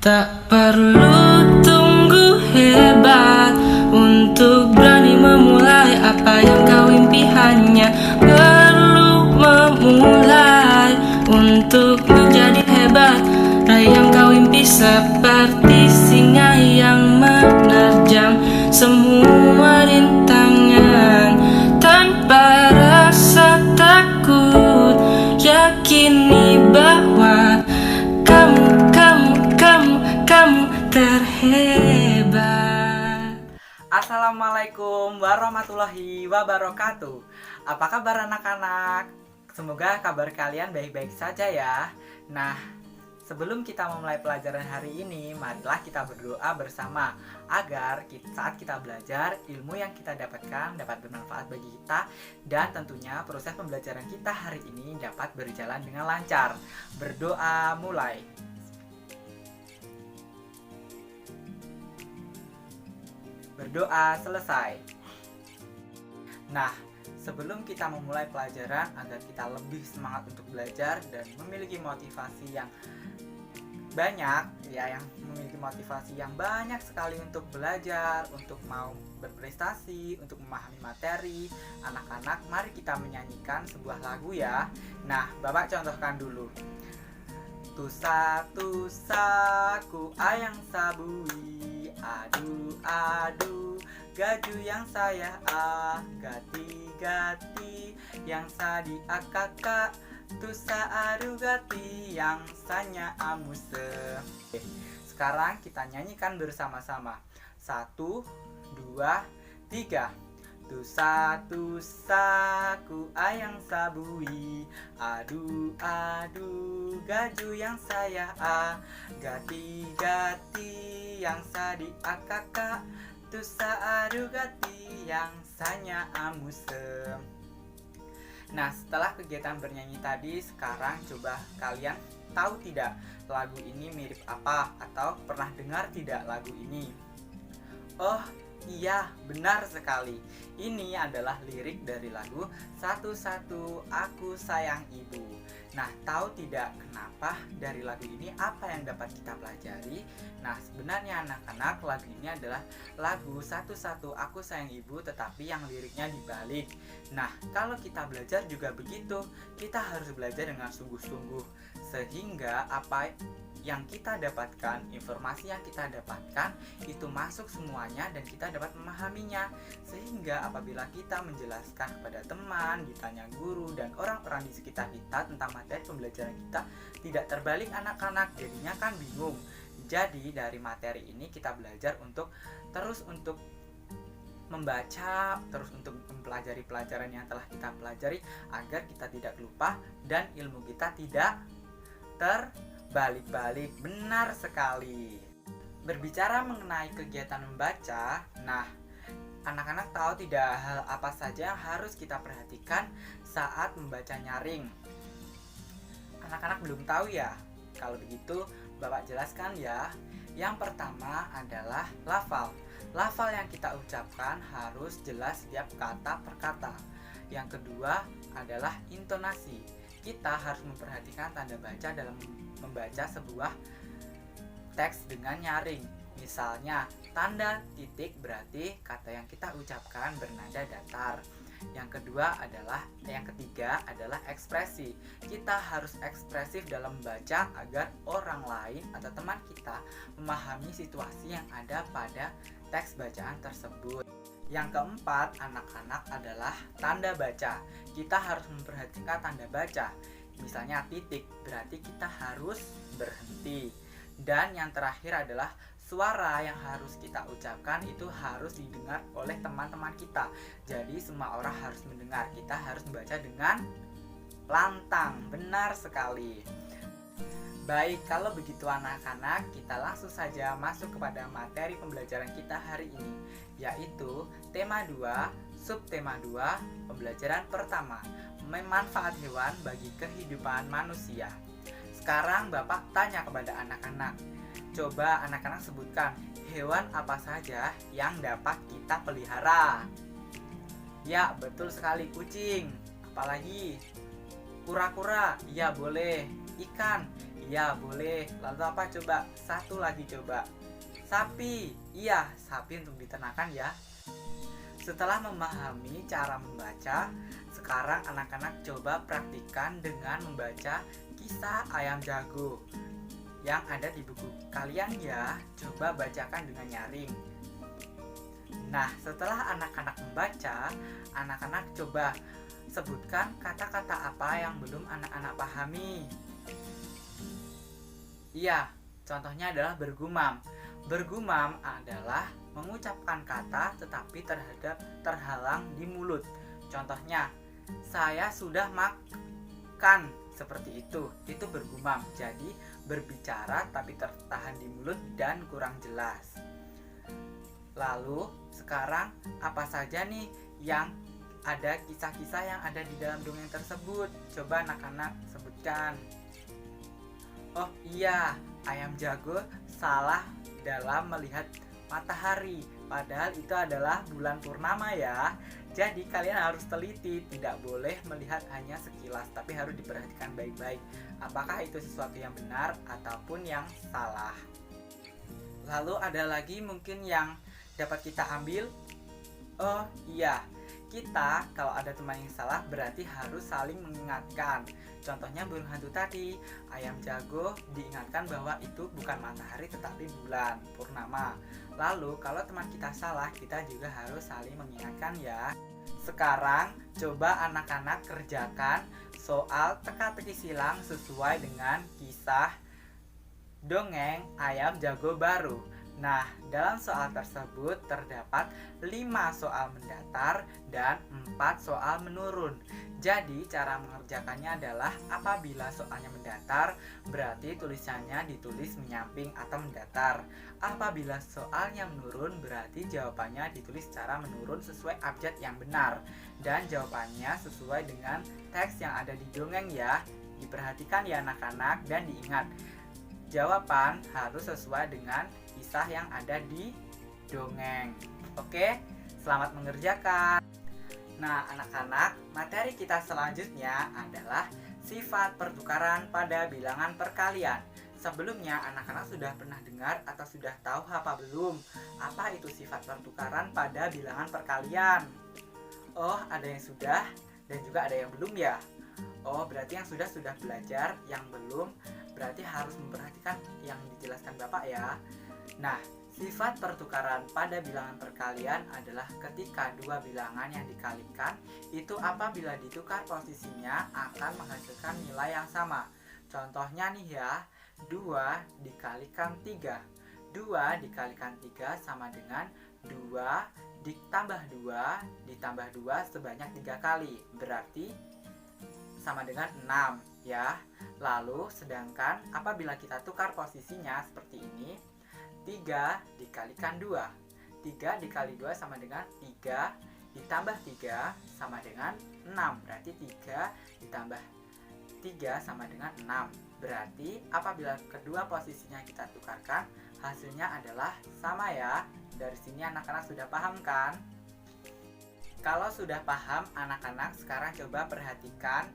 Tak perlu tunggu hebat untuk berani memulai apa yang kau impi. Hanya perlu memulai untuk menjadi hebat. Raih yang kau impi seperti singa yang menerjang semua rintangan tanpa rasa takut. Yakini bahwa kamu terhebat. Assalamualaikum warahmatullahi wabarakatuh. Apa kabar anak-anak? Semoga kabar kalian baik-baik saja ya. Nah, sebelum kita memulai pelajaran hari ini, marilah kita berdoa bersama agar saat kita belajar, ilmu yang kita dapatkan dapat bermanfaat bagi kita, dan tentunya proses pembelajaran kita hari ini dapat berjalan dengan lancar. Berdoa mulai. Berdoa selesai. Nah, sebelum kita memulai pelajaran, agar kita lebih semangat untuk belajar dan memiliki motivasi yang banyak ya, yang memiliki motivasi yang banyak sekali untuk belajar, untuk mau berprestasi, untuk memahami materi, anak-anak, mari kita menyanyikan sebuah lagu ya. Nah, Bapak contohkan dulu. Tusa-tusaku ayang sabui, adu-adu gaju yang saya gati-gati yang sadi akaka, tusa adu gati yang sanya amuse. Sekarang kita nyanyikan bersama-sama. 1, 2, 3. Tusa-tusaku ayang sabui, adu-adu gaju yang saya gati-gati yang sadi akaka, tusa adu gati yang sanya amusem. Nah, setelah kegiatan bernyanyi tadi, sekarang coba kalian tahu tidak lagu ini mirip apa, atau pernah dengar tidak lagu ini? Oh iya, benar sekali. Ini adalah lirik dari lagu Satu-Satu Aku Sayang Ibu. Nah, tahu tidak kenapa dari lagu ini apa yang dapat kita pelajari? Nah, sebenarnya anak-anak, lagu ini adalah lagu Satu-Satu Aku Sayang Ibu, tetapi yang liriknya dibalik. Nah, kalau kita belajar juga begitu. Kita harus belajar dengan sungguh-sungguh, sehingga apa yang kita dapatkan, informasi yang kita dapatkan itu masuk semuanya dan kita dapat memahaminya. Sehingga apabila kita menjelaskan kepada teman, ditanya guru dan orang-orang di sekitar kita tentang materi pembelajaran kita, tidak terbalik anak-anak, jadinya kan bingung. Jadi dari materi ini kita belajar untuk membaca, terus untuk mempelajari pelajaran yang telah kita pelajari agar kita tidak lupa dan ilmu kita tidak terbalik-balik. Benar sekali. Berbicara mengenai kegiatan membaca, nah, anak-anak tahu tidak hal apa saja yang harus kita perhatikan saat membaca nyaring? Anak-anak belum tahu ya? Kalau begitu, Bapak jelaskan ya. Yang pertama adalah lafal. Lafal yang kita ucapkan harus jelas setiap kata per kata. Yang kedua adalah intonasi. Kita harus memperhatikan tanda baca dalam membaca sebuah teks dengan nyaring. Misalnya, tanda titik berarti kata yang kita ucapkan bernada datar. Yang ketiga adalah ekspresi. Kita harus ekspresif dalam membaca agar orang lain atau teman kita memahami situasi yang ada pada teks bacaan tersebut. Yang keempat, anak-anak, adalah tanda baca. Kita harus memperhatikan tanda baca. Misalnya titik, berarti kita harus berhenti. Dan yang terakhir adalah suara yang harus kita ucapkan itu harus didengar oleh teman-teman kita. Jadi semua orang harus mendengar. Kita harus membaca dengan lantang. Benar sekali. Baik, kalau begitu anak-anak, kita langsung saja masuk kepada materi pembelajaran kita hari ini, yaitu tema 2, subtema 2, pembelajaran pertama, manfaat hewan bagi kehidupan manusia. Sekarang Bapak tanya kepada anak-anak. Coba anak-anak sebutkan hewan apa saja yang dapat kita pelihara. Ya, betul sekali, kucing. Apalagi? Kura-kura, iya boleh. Ikan, Ya boleh. Lalu apa coba? Satu lagi coba. Sapi. Iya, sapi untuk diternakan ya. Setelah memahami cara membaca, sekarang anak-anak coba praktikkan dengan membaca kisah ayam jago yang ada di buku kalian ya. Coba bacakan dengan nyaring. Nah, setelah anak-anak membaca, anak-anak coba sebutkan kata-kata apa yang belum anak-anak pahami. Iya, contohnya adalah bergumam. Bergumam adalah mengucapkan kata tetapi terhalang di mulut. Contohnya, saya sudah makan, seperti itu. Itu bergumam. Jadi berbicara tapi tertahan di mulut dan kurang jelas. Lalu sekarang apa saja nih yang ada kisah-kisah yang ada di dalam dongeng tersebut? Coba anak-anak sebutkan. Oh iya, ayam jago salah dalam melihat matahari, padahal itu adalah bulan purnama ya. Jadi kalian harus teliti, tidak boleh melihat hanya sekilas, tapi harus diperhatikan baik-baik apakah itu sesuatu yang benar ataupun yang salah. Lalu ada lagi mungkin yang dapat kita ambil. Oh iya, kita kalau ada teman yang salah berarti harus saling mengingatkan. Contohnya burung hantu tadi, ayam jago diingatkan bahwa itu bukan matahari tetapi bulan purnama. Lalu kalau teman kita salah, kita juga harus saling mengingatkan ya. Sekarang coba anak-anak kerjakan soal teka-teki silang sesuai dengan kisah dongeng ayam jago baru. Nah, dalam soal tersebut terdapat 5 soal mendatar dan 4 soal menurun. Jadi, cara mengerjakannya adalah apabila soalnya mendatar, berarti tulisannya ditulis menyamping atau mendatar. Apabila soalnya menurun, berarti jawabannya ditulis secara menurun sesuai abjad yang benar. Dan jawabannya sesuai dengan teks yang ada di dongeng ya. Diperhatikan ya anak-anak dan diingat. Jawaban harus sesuai dengan kisah yang ada di dongeng. Oke, selamat mengerjakan. Nah, anak-anak, materi kita selanjutnya adalah sifat pertukaran pada bilangan perkalian. Sebelumnya, anak-anak sudah pernah dengar atau sudah tahu apa belum? Apa itu sifat pertukaran pada bilangan perkalian? Oh, ada yang sudah dan juga ada yang belum ya? Oh, berarti yang sudah belajar, yang belum berarti harus memperhatikan yang dijelaskan Bapak ya. Nah, sifat pertukaran pada bilangan perkalian adalah ketika dua bilangan yang dikalikan itu apabila ditukar posisinya akan menghasilkan nilai yang sama. Contohnya nih ya, 2 dikalikan 3. 2 dikalikan 3 sama dengan 2 ditambah 2 ditambah 2 sebanyak 3 kali. Berarti sama dengan 6 ya. Lalu sedangkan apabila kita tukar posisinya seperti ini, 3 dikalikan 2. 3 dikali 2 sama dengan 3 ditambah 3 sama dengan 6. Berarti 3 ditambah 3 sama dengan 6. Berarti apabila kedua posisinya kita tukarkan, hasilnya adalah sama ya. Dari sini anak-anak sudah paham kan? Kalau sudah paham, anak-anak sekarang coba perhatikan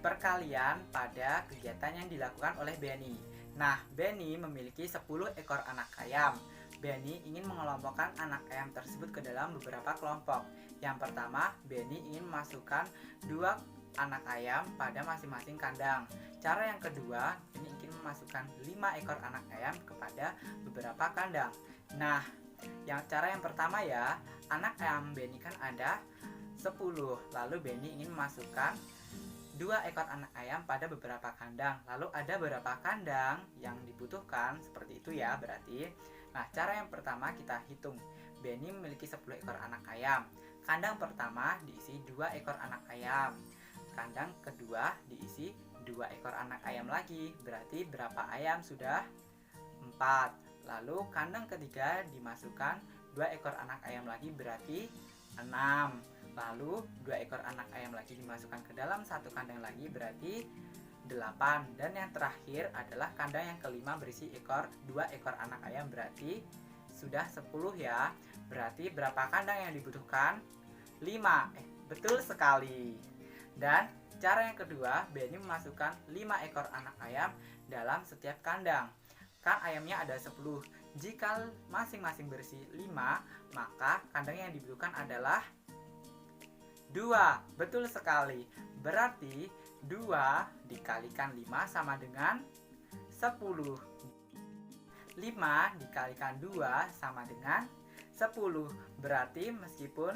perkalian pada kegiatan yang dilakukan oleh Benny. Nah, Benny memiliki 10 ekor anak ayam. Benny ingin mengelompokkan anak ayam tersebut ke dalam beberapa kelompok. Yang pertama, Benny ingin memasukkan 2 anak ayam pada masing-masing kandang. Cara yang kedua, Benny ingin memasukkan 5 ekor anak ayam kepada beberapa kandang. Nah, cara yang pertama ya, anak ayam Benny kan ada 10. Lalu Benny ingin memasukkan 2 ekor anak ayam pada beberapa kandang. Lalu ada beberapa kandang yang dibutuhkan, seperti itu ya berarti. Nah, cara yang pertama kita hitung. Benny memiliki 10 ekor anak ayam. Kandang pertama diisi 2 ekor anak ayam. Kandang kedua diisi 2 ekor anak ayam lagi. Berarti berapa ayam sudah? 4. Lalu kandang ketiga dimasukkan 2 ekor anak ayam lagi, berarti 6. Lalu 2 ekor anak ayam lagi dimasukkan ke dalam satu kandang lagi, berarti 8. Dan yang terakhir adalah kandang yang kelima berisi 2 ekor anak ayam, berarti sudah 10 ya. Berarti berapa kandang yang dibutuhkan? 5. Betul sekali. Dan Cara yang kedua, Benny memasukkan 5 ekor anak ayam dalam setiap kandang. Kan ayamnya ada 10. Jika masing-masing bersih 5, maka kandang yang dibutuhkan adalah 2. Betul sekali. Berarti 2 dikalikan 5 sama dengan 10. 5 dikalikan 2 sama dengan 10. Berarti meskipun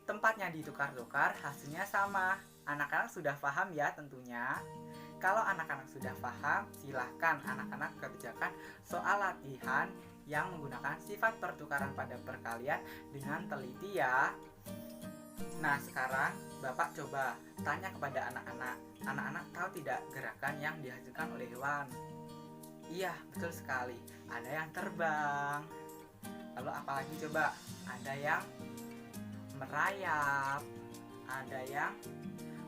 tempatnya ditukar-tukar, hasilnya sama. Anak-anak sudah paham ya tentunya. Kalau anak-anak sudah paham, silahkan anak-anak kerjakan soal latihan yang menggunakan sifat pertukaran pada perkalian dengan teliti ya. Nah, sekarang Bapak coba tanya kepada anak-anak. Anak-anak tahu tidak gerakan yang dihasilkan oleh hewan? Iya, betul sekali. Ada yang terbang. Lalu apalagi coba? Ada yang merayap, ada yang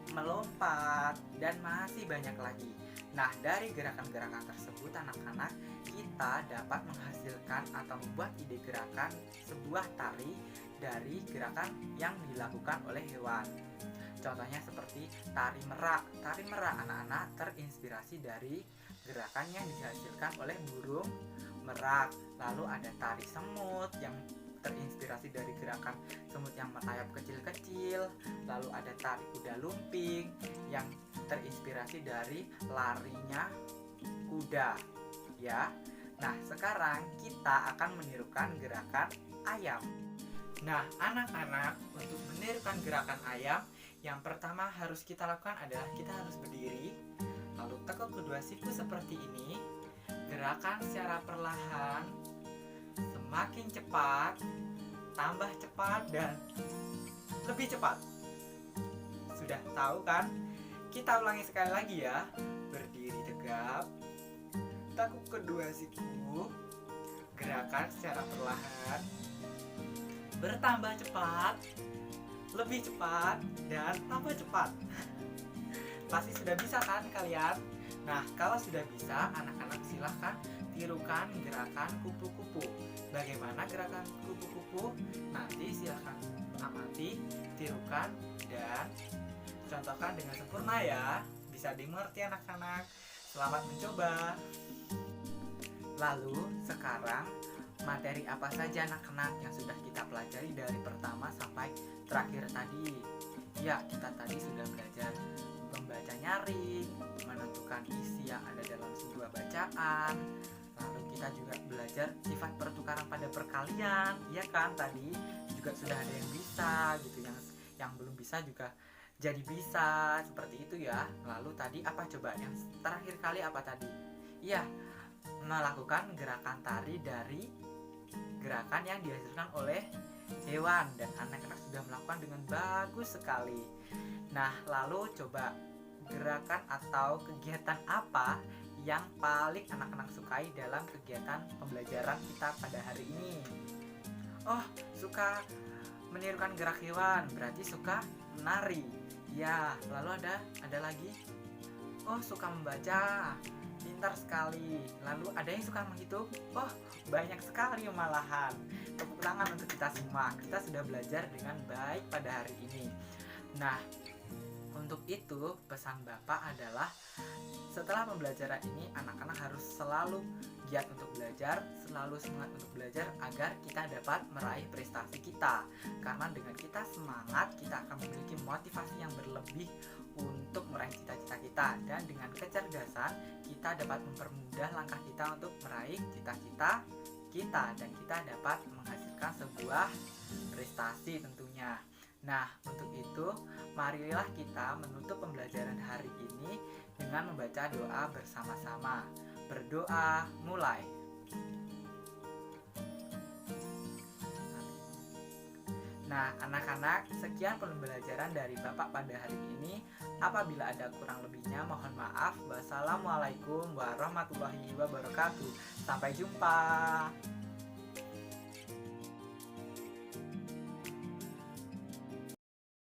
melompat, dan masih banyak lagi. Nah, dari gerakan-gerakan tersebut anak-anak, kita dapat menghasilkan atau membuat ide gerakan sebuah tari dari gerakan yang dilakukan oleh hewan. Contohnya seperti tari merak. Tari merak anak-anak terinspirasi dari gerakan yang dihasilkan oleh burung merak. Lalu ada tari semut yang terinspirasi dari gerakan semut yang merayap kecil-kecil. Lalu ada tari kuda lumping yang terinspirasi dari larinya kuda ya. Nah, sekarang kita akan menirukan gerakan ayam. Nah, anak-anak, untuk menirukan gerakan ayam, yang pertama harus kita lakukan adalah kita harus berdiri, lalu tekuk kedua siku seperti ini. Gerakan secara perlahan, semakin cepat, tambah cepat, dan lebih cepat. Sudah tahu kan? Kita ulangi sekali lagi ya. Berdiri tegap, tekuk kedua siku, gerakan secara perlahan, bertambah cepat, lebih cepat, dan tambah cepat. Pasti sudah bisa kan kalian? Nah, kalau sudah bisa, anak-anak silahkan tirukan gerakan kupu-kupu. Bagaimana gerakan kupu-kupu? Nanti silahkan amati, tirukan, dan contohkan dengan sempurna ya. Bisa dimengerti anak-anak. Selamat mencoba. Lalu sekarang materi apa saja anak-anak yang sudah kita pelajari dari pertama sampai terakhir tadi? Ya, kita tadi sudah belajar membaca nyaring, menentukan isi yang ada dalam sebuah bacaan. Lalu kita juga belajar sifat pertukaran pada perkalian, ya kan? Tadi juga sudah ada yang bisa gitu, yang belum bisa juga jadi bisa, seperti itu ya. Lalu tadi apa coba? Yang terakhir kali apa tadi? Iya, melakukan gerakan tari dari gerakan yang dihasilkan oleh hewan, dan anak-anak sudah melakukan dengan bagus sekali. Nah, lalu coba gerakan atau kegiatan apa yang paling anak-anak sukai dalam kegiatan pembelajaran kita pada hari ini? Oh, suka menirukan gerak hewan, berarti suka menari. Ya, lalu ada lagi. Oh, suka membaca. Pintar sekali. Lalu ada yang suka menghitung. Oh, banyak sekali malahan. Tepuk tangan untuk kita semua. Kita sudah belajar dengan baik pada hari ini. Nah, untuk itu pesan Bapak adalah setelah pembelajaran ini anak-anak harus selalu giat untuk belajar, selalu semangat untuk belajar agar kita dapat meraih prestasi kita. Karena dengan kita semangat, kita akan memiliki motivasi yang berlebih untuk meraih cita-cita kita, dan dengan kecerdasan kita dapat mempermudah langkah kita untuk meraih cita-cita kita, dan kita dapat menghasilkan sebuah prestasi tentunya. Nah, untuk itu marilah kita menutup pembelajaran hari ini dengan membaca doa bersama-sama. Berdoa, mulai. Nah, anak-anak, sekian pembelajaran dari Bapak pada hari ini. Apabila ada kurang lebihnya, mohon maaf. Wassalamualaikum warahmatullahi wabarakatuh. Sampai jumpa.